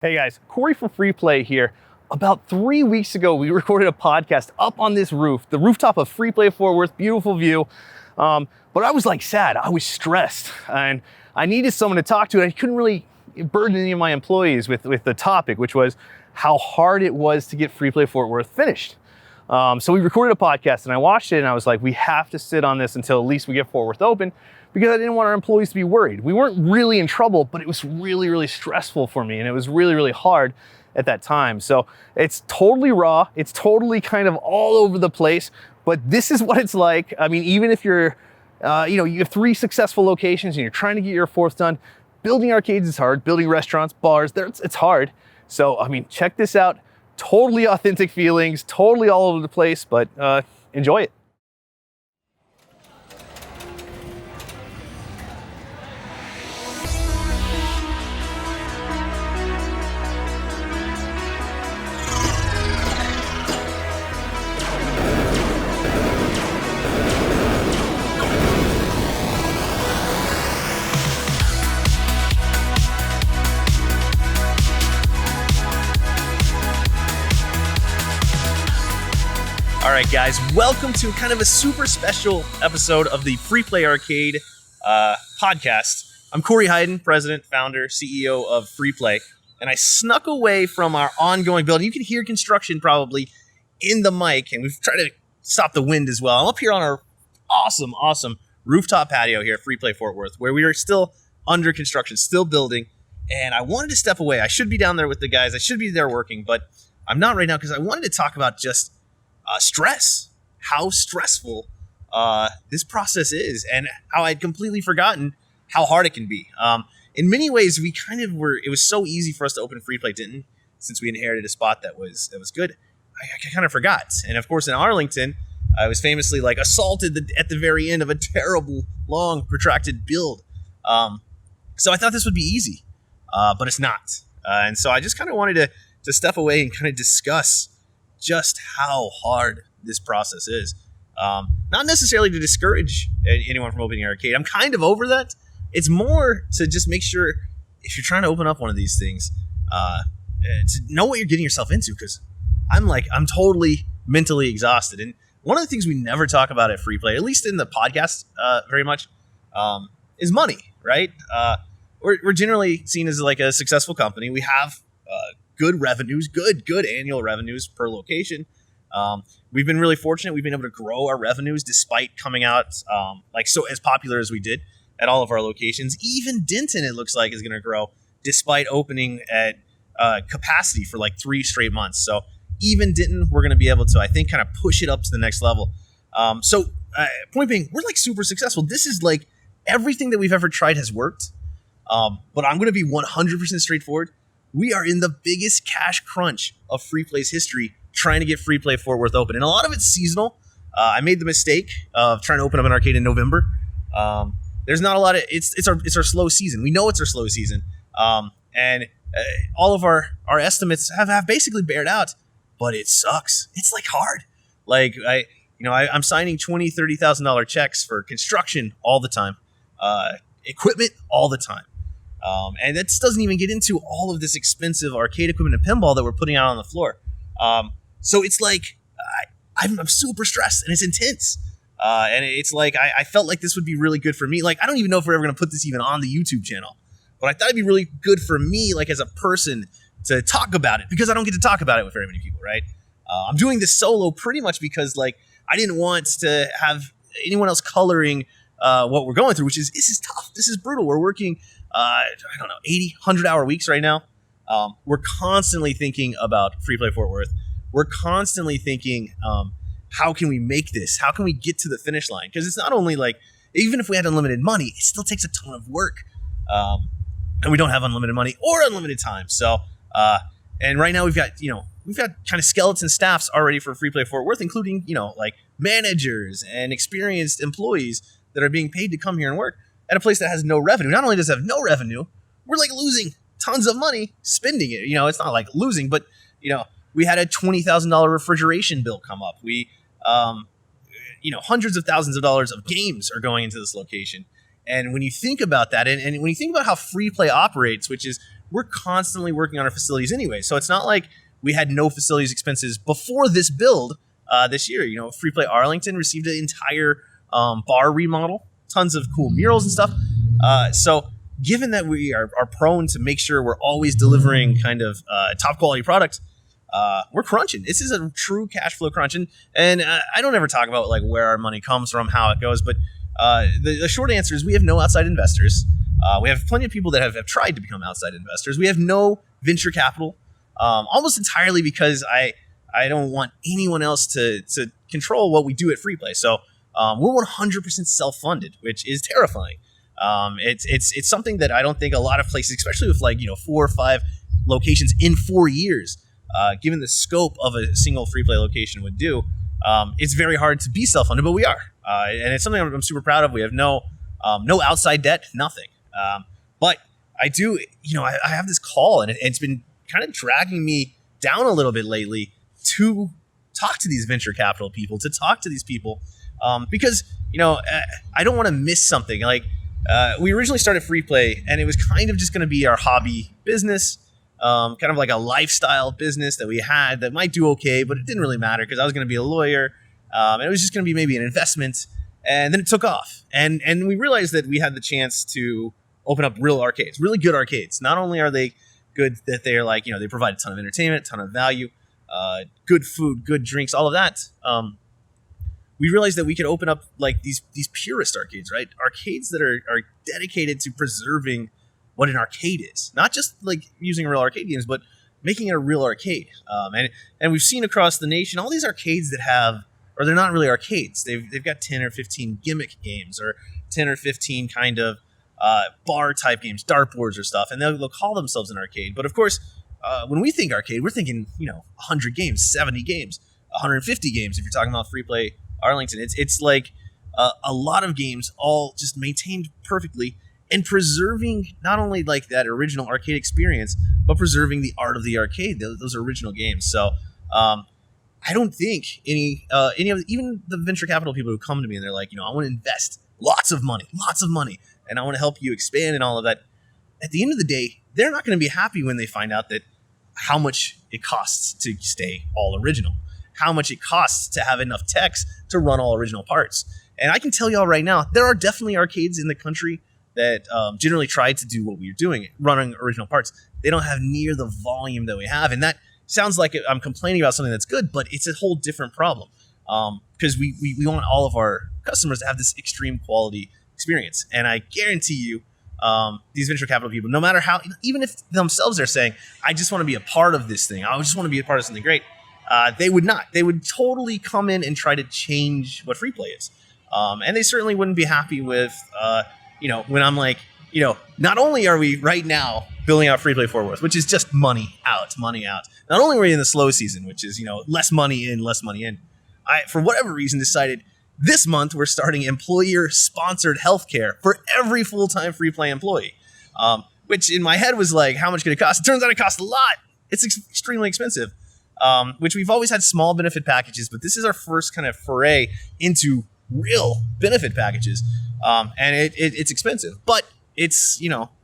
Hey guys, Corey from Free Play here. About 3 weeks ago, we recorded a podcast up on this roof, the rooftop of Free Play Fort Worth, beautiful view. But I was sad, I was stressed, and I needed someone to talk to, and I couldn't really burden any of my employees with the topic, which was how hard it was to get Free Play Fort Worth finished. So we recorded a podcast and I watched it and I was like, we have to sit on this until at least we get Fort Worth open, because I didn't want our employees to be worried. We weren't really in trouble, but it was really, really stressful for me, and it was really, really hard at that time. So it's totally raw. It's totally kind of all over the place, but this is what it's like. I mean, even if you're, you have 3 successful locations and you're trying to get your 4th done, building arcades is hard. Building restaurants, bars, it's hard. So, I mean, check this out. Totally authentic feelings, totally all over the place, but enjoy it. All right, guys, welcome to kind of a super special episode of the Free Play Arcade podcast. I'm Corey Hayden, president, founder, CEO of Free Play, and I snuck away from our ongoing building. You can hear construction probably in the mic, and we've tried to stop the wind as well. I'm up here on our awesome rooftop patio here at Free Play Fort Worth, where we are still under construction, still building, and I wanted to step away. I should be down there with the guys. I should be there working, but I'm not right now because I wanted to talk about just stress, how stressful this process is, and how I'd completely forgotten how hard it can be. In many ways, we kind of were. It was so easy for us to open Free Play Denton, since we inherited a spot that was good. I kind of forgot, and of course in Arlington, I was famously assaulted at the very end of a terrible, long, protracted build. So I thought this would be easy, but it's not. And so I just kind of wanted to step away and kind of discuss just how hard this process is. Not necessarily to discourage anyone from opening an arcade. I'm kind of over that. It's more to just make sure, if you're trying to open up one of these things, to know what you're getting yourself into, because I'm totally mentally exhausted. And one of the things we never talk about at Free Play, at least in the podcast very much, is money, right? We're generally seen as a successful company. We have good revenues, good annual revenues per location. We've been really fortunate. We've been able to grow our revenues despite coming out so as popular as we did at all of our locations. Even Denton, it looks like, is going to grow despite opening at capacity for 3 straight months. So even Denton, we're going to be able to, I think, kind of push it up to the next level. Point being, we're super successful. This is everything that we've ever tried has worked. But I'm going to be 100% straightforward. We are in the biggest cash crunch of Free Play's history trying to get Free Play Fort Worth open. And a lot of it's seasonal. I made the mistake of trying to open up an arcade in November. There's not a lot of... It's our slow season. We know it's our slow season. And all of our estimates have basically bared out. But it sucks. It's hard. I'm signing $20,000, $30,000 checks for construction all the time. Equipment all the time. And that doesn't even get into all of this expensive arcade equipment and pinball that we're putting out on the floor. So it's I'm super stressed, and it's intense. And it's I felt like this would be really good for me. I don't even know if we're ever going to put this even on the YouTube channel, but I thought it'd be really good for me, as a person, to talk about it, because I don't get to talk about it with very many people, right? I'm doing this solo pretty much because I didn't want to have anyone else coloring what we're going through, which is, this is tough. This is brutal. We're working 80, 100-hour weeks right now. We're constantly thinking about Free Play Fort Worth. We're constantly thinking, how can we make this? How can we get to the finish line? Because it's not only even if we had unlimited money, it still takes a ton of work. And we don't have unlimited money or unlimited time. So, and right now we've got kind of skeleton staffs already for Free Play Fort Worth, including, managers and experienced employees that are being paid to come here and work at a place that has no revenue. Not only does it have no revenue, we're losing tons of money spending it. It's not losing, but we had a $20,000 refrigeration bill come up. We, hundreds of thousands of dollars of games are going into this location. And when you think about that, and when you think about how Free Play operates, which is we're constantly working on our facilities anyway. So it's not like we had no facilities expenses before this build this year. Free Play Arlington received an entire bar remodel, tons of cool murals and stuff. So given that we are prone to make sure we're always delivering kind of top quality product, we're crunching. This is a true cash flow crunch. And I don't ever talk about like where our money comes from, how it goes. But the short answer is we have no outside investors. We have plenty of people that have tried to become outside investors. We have no venture capital, almost entirely because I don't want anyone else to control what we do at Free Play. So we're 100% self-funded, which is terrifying. It's something that I don't think a lot of places, especially with 4 or 5 locations in 4 years, given the scope of a single Free Play location would do. It's very hard to be self-funded, but we are, and it's something I'm super proud of. We have no outside debt, nothing. But I do, I have this call, and it's been kind of dragging me down a little bit lately to talk to these venture capital people, to talk to these people, because I don't want to miss something. Like we originally started Free Play, and it was kind of just going to be our hobby business, kind of like a lifestyle business that we had that might do okay, but it didn't really matter because I was going to be a lawyer, and it was just going to be maybe an investment. And then it took off, and we realized that we had the chance to open up real arcades, really good arcades. Not only are they good that they're they provide a ton of entertainment, a ton of value, good food, good drinks, all of that. We realized that we could open up these purist arcades, right? Arcades that are dedicated to preserving what an arcade is, not just using real arcade games, but making it a real arcade. And we've seen across the nation all these arcades that have, or they're not really arcades. They've got 10 or 15 gimmick games, or 10 or 15 kind of bar type games, dartboards or stuff, and they'll call themselves an arcade. But of course, when we think arcade, we're thinking 100 games, 70 games, 150 games. If you're talking about Free Play Arlington, it's like a lot of games, all just maintained perfectly and preserving not only that original arcade experience, but preserving the art of the arcade, those original games. So I don't think any of even the venture capital people who come to me and they're like, I want to invest lots of money, and I want to help you expand and all of that. At the end of the day, they're not going to be happy when they find out that how much it costs to stay all original, how much it costs to have enough techs to run all original parts. And I can tell y'all right now, there are definitely arcades in the country that generally try to do what we're doing, running original parts. They don't have near the volume that we have, and that sounds like I'm complaining about something that's good, but it's a whole different problem, because we want all of our customers to have this extreme quality experience. And I guarantee you, these venture capital people, no matter how, even if themselves are saying, I just want to be a part of this thing, I just want to be a part of something great, they would not. They would totally come in and try to change what Free Play is. And they certainly wouldn't be happy with, when I'm like, not only are we right now building out Free Play Fort Worth, which is just money out. Not only are we in the slow season, which is, less money in. I, for whatever reason, decided this month we're starting employer-sponsored healthcare for every full-time Free Play employee, which in my head was like, how much could it cost? It turns out it costs a lot. It's extremely expensive, which we've always had small benefit packages, but this is our first kind of foray into real benefit packages, and it's expensive, but it's,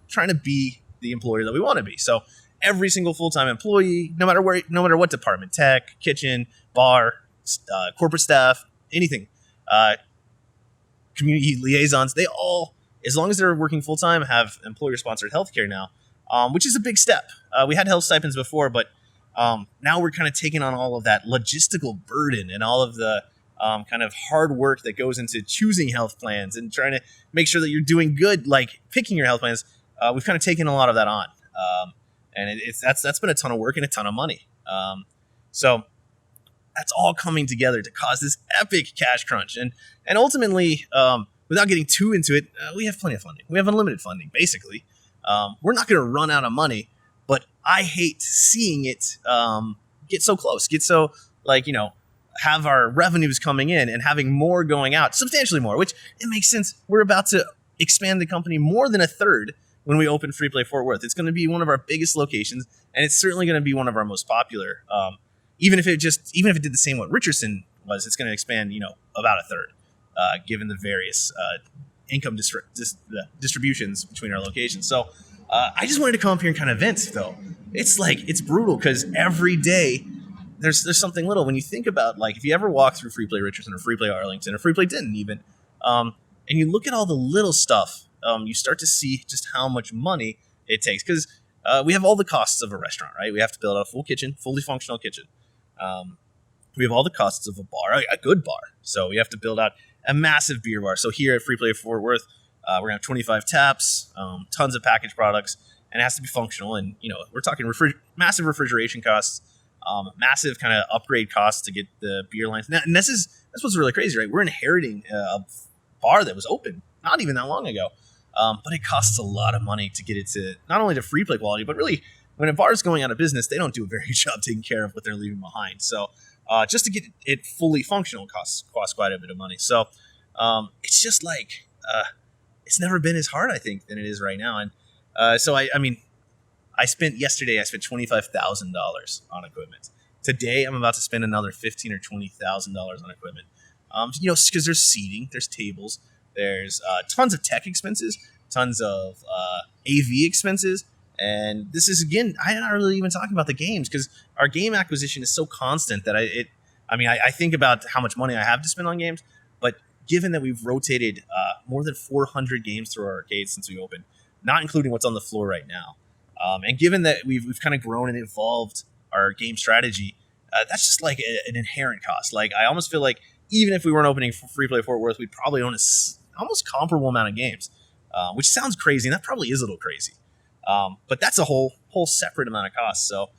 trying to be the employer that we want to be. So every single full-time employee, no matter what department, tech, kitchen, bar, corporate staff, anything, community liaisons, they all, as long as they're working full-time, have employer-sponsored healthcare now, which is a big step. We had health stipends before, but now we're kind of taking on all of that logistical burden and all of the kind of hard work that goes into choosing health plans and trying to make sure that you're doing good, like picking your health plans. We've kind of taken a lot of that on, and that's been a ton of work and a ton of money. So that's all coming together to cause this epic cash crunch, and ultimately, without getting too into it, we have plenty of funding. We have unlimited funding, basically. We're not going to run out of money, but I hate seeing it get so close, have our revenues coming in and having more going out, substantially more, which it makes sense. We're about to expand the company more than a third when we open Free Play Fort Worth. It's going to be one of our biggest locations, and it's certainly going to be one of our most popular. Even if it did the same what Richardson was, it's going to expand, about a third, given the various income distributions between our locations. So I just wanted to come up here and kind of vent, though. It's brutal because every day there's something little. When you think about, like, if you ever walk through Free Play Richardson or Free Play Arlington or Free Play Denton even, and you look at all the little stuff, you start to see just how much money it takes. Because we have all the costs of a restaurant, right? We have to build a full kitchen, fully functional kitchen. We have all the costs of a bar, a good bar. So we have to build out a massive beer bar. So here at Free Play Fort Worth, we're going to have 25 taps, tons of packaged products, and it has to be functional. And, we're talking massive refrigeration costs, massive kind of upgrade costs to get the beer lines. And that's what's really crazy, right? We're inheriting a bar that was open not even that long ago. But it costs a lot of money to get it to not only to Free Play quality, but really when a bar is going out of business, they don't do a very good job taking care of what they're leaving behind. So just to get it fully functional costs quite a bit of money. So it's just like it's never been as hard, I think, than it is right now. And so I spent $25,000 on equipment. Today, I'm about to spend another $15,000 or $20,000 on equipment. Because there's seating, there's tables, there's tons of tech expenses, tons of AV expenses. And this is, again, I'm not really even talking about the games because our game acquisition is so constant that I think about how much money I have to spend on games. But given that we've rotated more than 400 games through our arcade since we opened, not including what's on the floor right now, and given that we've kind of grown and evolved our game strategy, that's just like an inherent cost. Like, I almost feel like even if we weren't opening for Free Play Fort Worth, we'd probably own almost comparable amount of games, which sounds crazy, and that probably is a little crazy. But that's a whole separate amount of cost. So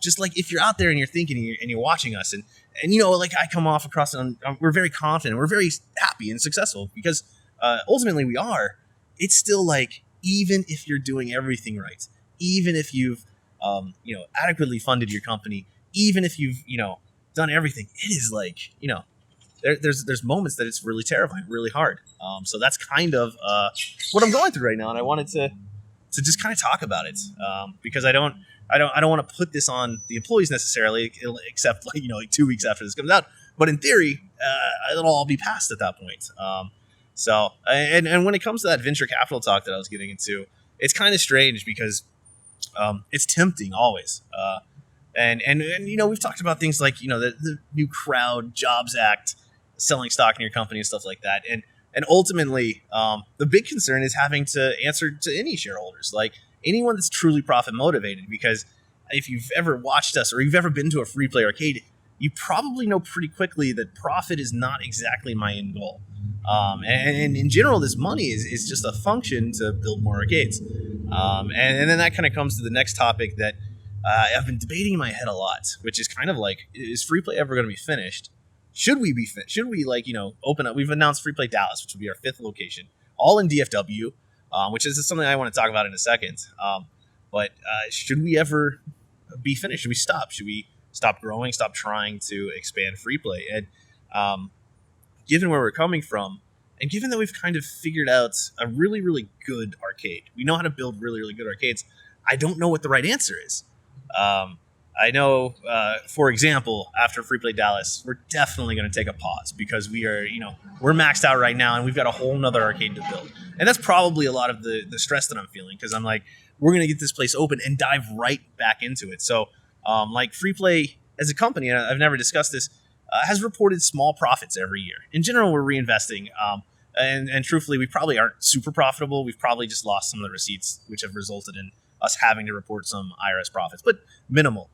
just like if you're out there and you're thinking and you're watching us and like I come off across it, we're very confident, we're very happy and successful because ultimately we are. It's still like, even if you're doing everything right, even if you've adequately funded your company, even if you've done everything, it is like there's moments that it's really terrifying, really hard. So that's kind of what I'm going through right now, and I wanted to just kind of talk about it because I don't want to put this on the employees necessarily, except like 2 weeks after this comes out. But in theory, it'll all be past at that point. So and when it comes to that venture capital talk that I was getting into, it's kind of strange because it's tempting always. And we've talked about things like the new Crowd Jobs Act, selling stock in your company and stuff like that. And ultimately, the big concern is having to answer to any shareholders, like anyone that's truly profit motivated. Because if you've ever watched us or you've ever been to a Free Play arcade, you probably know pretty quickly that profit is not exactly my end goal. And in general, this money is just a function to build more arcades. And then that kind of comes to the next topic that I've been debating in my head a lot, which is kind of like, is Free Play ever going to be finished? Should we open up? We've announced Free Play Dallas, which will be our 5th location, all in DFW, which is something I want to talk about in a second. But should we ever be finished? Should we stop? Should we stop growing, stop trying to expand Free Play? And given where we're coming from, and given that we've kind of figured out a really, really good arcade, we know how to build really, really good arcades, I don't know what the right answer is. I know, for example, after Free Play Dallas, we're definitely going to take a pause because we're maxed out right now and we've got a whole nother arcade to build. And that's probably a lot of the stress that I'm feeling because I'm like, we're going to get this place open and dive right back into it. So like Free Play as a company, and I've never discussed this, has reported small profits every year. In general, we're reinvesting. And truthfully, we probably aren't super profitable. We've probably just lost some of the receipts, which have resulted in us having to report some IRS profits, but minimal.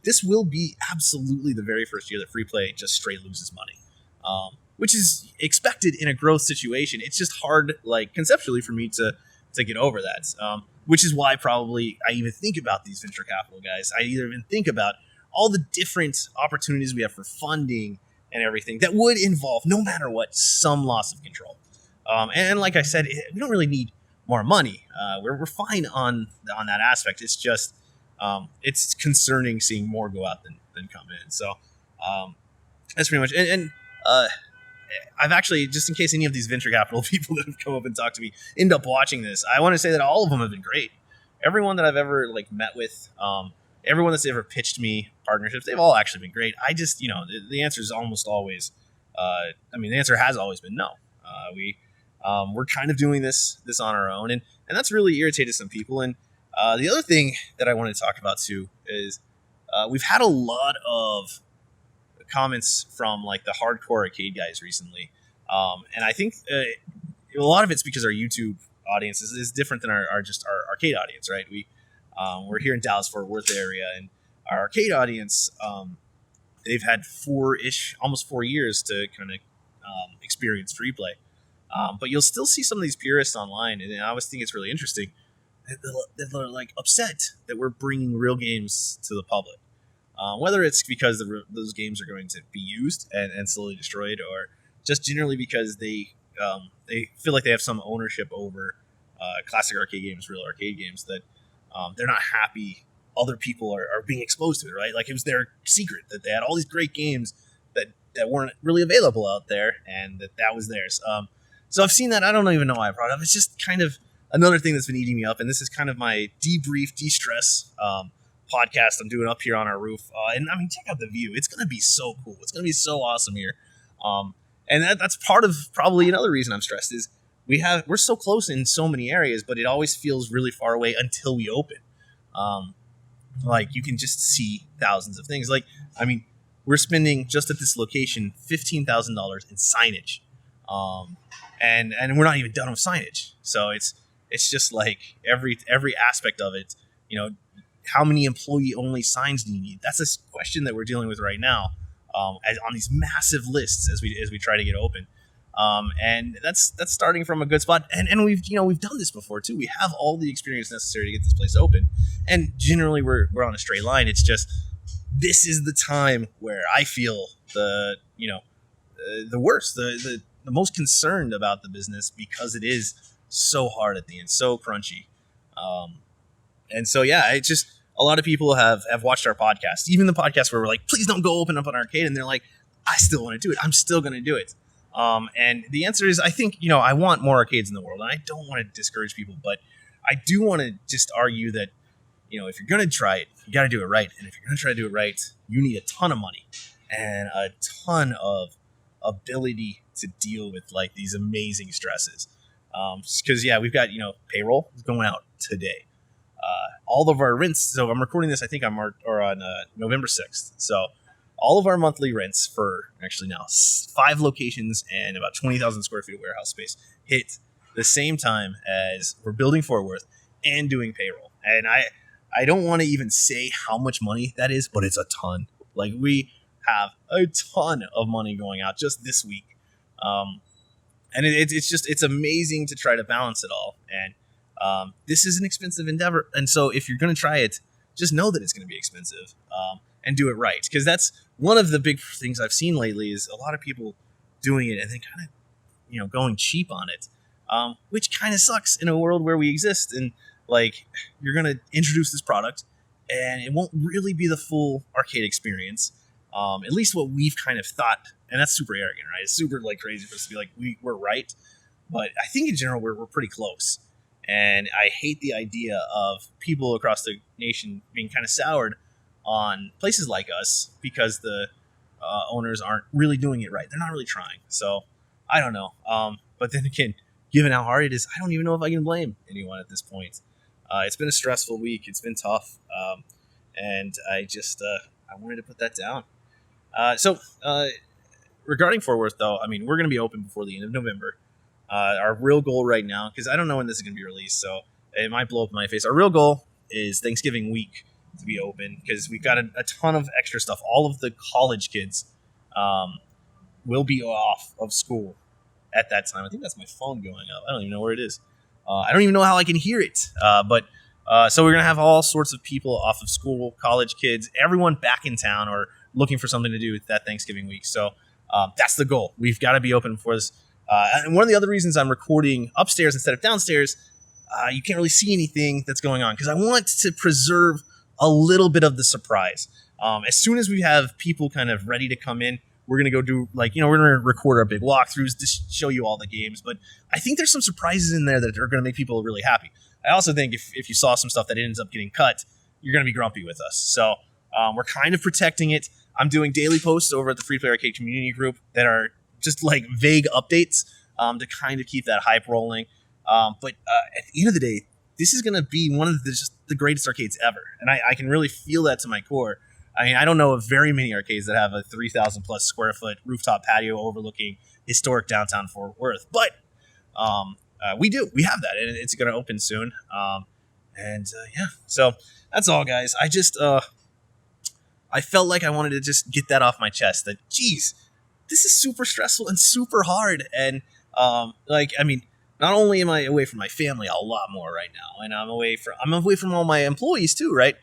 This will be absolutely the very first year that Free Play just straight loses money, which is expected in a growth situation. It's just hard, like conceptually, for me to get over that, which is why probably I even think about these venture capital guys. I even think about all the different opportunities we have for funding and everything that would involve, no matter what, some loss of control. And like I said, we don't really need more money. We're fine on that aspect. It's just it's concerning seeing more go out than come in. So that's pretty much. And I've actually, just in case any of these venture capital people that have come up and talked to me end up watching this, I want to say that all of them have been great. Everyone that I've ever met with, everyone that's ever pitched me partnerships, they've all actually been great. I just, the answer is almost always, the answer has always been no. We're kind of doing this on our own. And and that's really irritated some people. And the other thing that I wanted to talk about too is we've had a lot of comments from like the hardcore arcade guys recently, and I think a lot of it's because our YouTube audience is different than our arcade audience, right? We're here in Dallas Fort Worth area, and our arcade audience, they've had almost 4 years to kind of experience free play. But you'll still see some of these purists online, and I always think it's really interesting that they're like upset that we're bringing real games to the public. Whether it's because those games are going to be used and slowly destroyed, or just generally because they feel like they have some ownership over classic arcade games, real arcade games, that they're not happy other people are being exposed to it, right? Like it was their secret that they had all these great games that weren't really available out there, and that was theirs. So I've seen that. I don't even know why I brought it up. It's just kind of another thing that's been eating me up, and this is kind of my debrief, de-stress podcast I'm doing up here on our roof. And I mean, check out the view. It's going to be so cool. It's going to be so awesome here. And that's part of probably another reason I'm stressed is we're so close in so many areas, but it always feels really far away until we open. Like you can just see thousands of things. Like, I mean, we're spending just at this location $15,000 in signage, and we're not even done with signage. So it's just like every aspect of it. You know, how many employee-only signs do you need? That's a question that we're dealing with right now, on these massive lists as we try to get open. And that's starting from a good spot. And we've done this before too. We have all the experience necessary to get this place open. And generally we're on a straight line. It's just this is the time where I feel the worst, the most concerned about the business, because it is so hard at the end, so crunchy. And so yeah, it's just a lot of people have watched our podcast, even the podcast where we're like, please don't go open up an arcade, and they're like, I still want to do it. I'm still going to do it. And the answer is, I think, I want more arcades in the world, and I don't want to discourage people, but I do want to just argue that, if you're going to try it, you got to do it right. And if you're going to try to do it right, you need a ton of money and a ton of ability to deal with like these amazing stresses. Because we've got, payroll is going out today. All of our rents. So I'm recording this, I think on November 6th. So all of our monthly rents for actually now 5 locations and about 20,000 square feet of warehouse space hit the same time as we're building Fort Worth and doing payroll. And I don't want to even say how much money that is, but it's a ton. Like we have a ton of money going out just this week. And it's amazing to try to balance it all. And this is an expensive endeavor. And so if you're going to try it, just know that it's going to be expensive, and do it right. Because that's one of the big things I've seen lately is a lot of people doing it and then kind of, going cheap on it, which kind of sucks in a world where we exist. And like, you're going to introduce this product and it won't really be the full arcade experience. At least what we've kind of thought, and that's super arrogant, right? It's super like crazy for us to be like, we're right. But I think in general, we're pretty close. And I hate the idea of people across the nation being kind of soured on places like us because the owners aren't really doing it right. They're not really trying. So I don't know. But then again, given how hard it is, I don't even know if I can blame anyone at this point. It's been a stressful week. It's been tough. And I just, I wanted to put that down. So regarding Fort Worth, though, I mean, we're going to be open before the end of November. Our real goal right now, because I don't know when this is going to be released, so it might blow up in my face. Our real goal is Thanksgiving week to be open, because we've got a ton of extra stuff. All of the college kids will be off of school at that time. I think that's my phone going up. I don't even know where it is. I don't even know how I can hear it. But so we're going to have all sorts of people off of school, college kids, everyone back in town or looking for something to do with that Thanksgiving week. So that's the goal. We've got to be open for this. And one of the other reasons I'm recording upstairs instead of downstairs, you can't really see anything that's going on because I want to preserve a little bit of the surprise. As soon as we have people kind of ready to come in, we're going to go do we're going to record our big walkthroughs to show you all the games. But I think there's some surprises in there that are going to make people really happy. I also think if you saw some stuff that ends up getting cut, you're going to be grumpy with us. So we're kind of protecting it. I'm doing daily posts over at the Free Play Arcade community group that are just like vague updates to kind of keep that hype rolling. But at the end of the day, this is going to be one of just the greatest arcades ever. And I can really feel that to my core. I mean, I don't know of very many arcades that have a 3,000 plus square foot rooftop patio overlooking historic downtown Fort Worth. But we do. We have that, and it's going to open soon. Yeah, so that's all, guys. I felt like I wanted to just get that off my chest. That, geez, this is super stressful and super hard. And not only am I away from my family a lot more right now, and I'm away from all my employees too, right?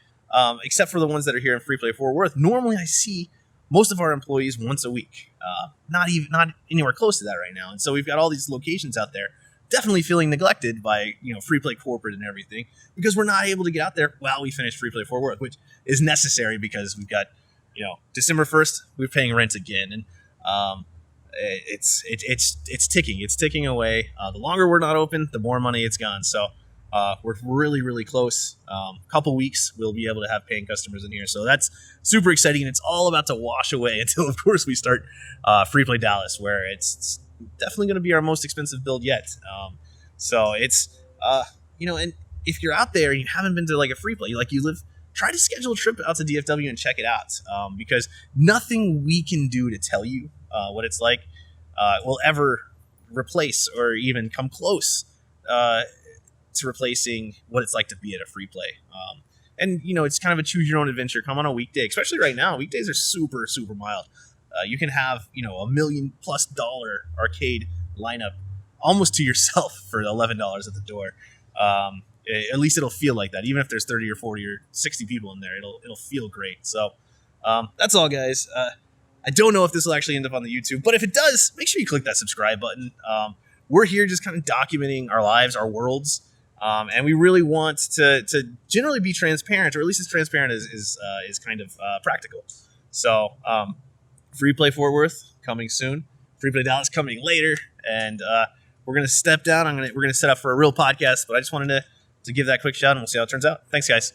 Except for the ones that are here in Free Play Fort Worth. Normally, I see most of our employees once a week. Not anywhere close to that right now. And so we've got all these locations out there, definitely feeling neglected by Free Play corporate and everything, because we're not able to get out there while we finish Free Play Fort Worth, which is necessary because we've got December 1st we're paying rent again, and it's ticking away. The longer we're not open, the more money it's gone. So we're really, really close. Couple weeks we'll be able to have paying customers in here, so that's super exciting, and it's all about to wash away until, of course, we start Free Play Dallas, where it's definitely going to be our most expensive build yet. So it's and if you're out there and you haven't been to like a Free Play, like you live, try to schedule a trip out to DFW and check it out, because nothing we can do to tell you what it's like will ever replace or even come close to replacing what it's like to be at a Free Play. And it's kind of a choose your own adventure. Come on a weekday, especially right now. Weekdays are super, super mild. You can have $1 million+ arcade lineup almost to yourself for $11 at the door. At least it'll feel like that. Even if there's 30 or 40 or 60 people in there, it'll feel great. So that's all, guys. I don't know if this will actually end up on the YouTube, but if it does, make sure you click that subscribe button. We're here just kind of documenting our lives, our worlds, and we really want to generally be transparent, or at least as transparent as is kind of practical. So Free Play Fort Worth coming soon. Free Play Dallas coming later, and we're gonna step down. We're gonna set up for a real podcast, but I just wanted to give that quick shout, and we'll see how it turns out. Thanks, guys.